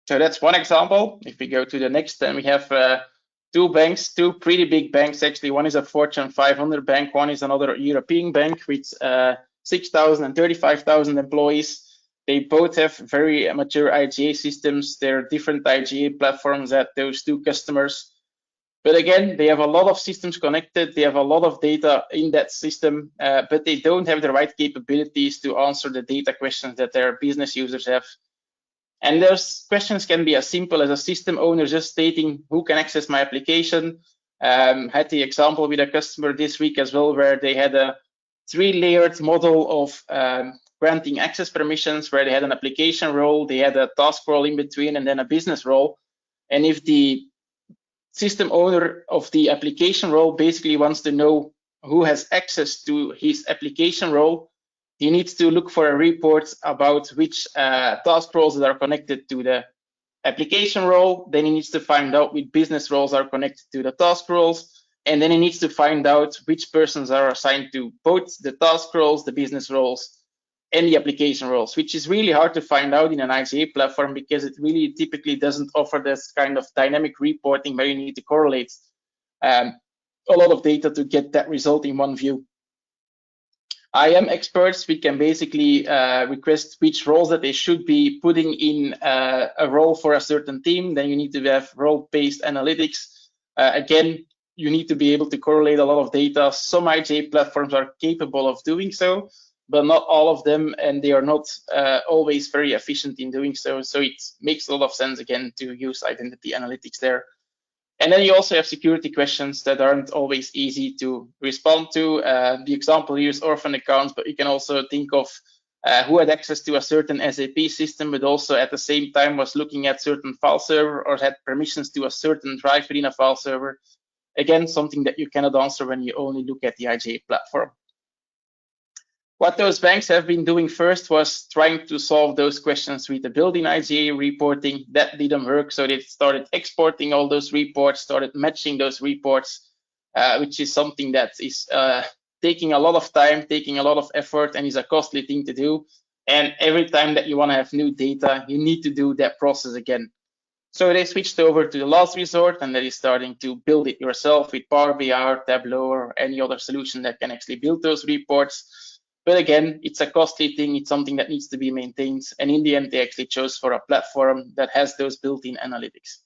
So that's one example. If we go to the next, then we have two banks, two pretty big banks actually. One is a Fortune 500 bank, one is another European bank with 6,000 and 35,000 employees. They both have very mature IGA systems. There are different IGA platforms at those two customers. But again, they have a lot of systems connected. They have a lot of data in that system, but they don't have the right capabilities to answer the data questions that their business users have. And those questions can be as simple as a system owner just stating who can access my application. Had the example with a customer this week as well, where they had a 3-layered model of granting access permissions, where they had an application role, they had a task role in between, and then a business role. And if the system owner of the application role basically wants to know who has access to his application role, he needs to look for a report about which task roles that are connected to the application role. Then he needs to find out which business roles are connected to the task roles. And then he needs to find out which persons are assigned to both the task roles, the business roles, and the application roles, which is really hard to find out in an IGA platform because it really typically doesn't offer this kind of dynamic reporting where you need to correlate a lot of data to get that result in one view. IAM experts, we can basically request which roles that they should be putting in a role for a certain team. Then you need to have role-based analytics. Again, you need to be able to correlate a lot of data. Some IGA platforms are capable of doing so, but not all of them, and they are not always very efficient in doing so. So it makes a lot of sense, again, to use identity analytics there. And then you also have security questions that aren't always easy to respond to. The example here is orphan accounts, but you can also think of who had access to a certain SAP system, but also at the same time was looking at certain file server or had permissions to a certain drive within a file server. Again, something that you cannot answer when you only look at the IGA platform. What those banks have been doing first was trying to solve those questions with the built-in IGA reporting. That didn't work, so they started exporting all those reports, started matching those reports, which is something that is taking a lot of time, taking a lot of effort, and is a costly thing to do. And every time that you want to have new data, you need to do that process again. So they switched over to the last resort, and that is starting to build it yourself with Power BI, Tableau, or any other solution that can actually build those reports. But again, it's a costly thing. It's something that needs to be maintained. And in the end, they actually chose for a platform that has those built-in analytics.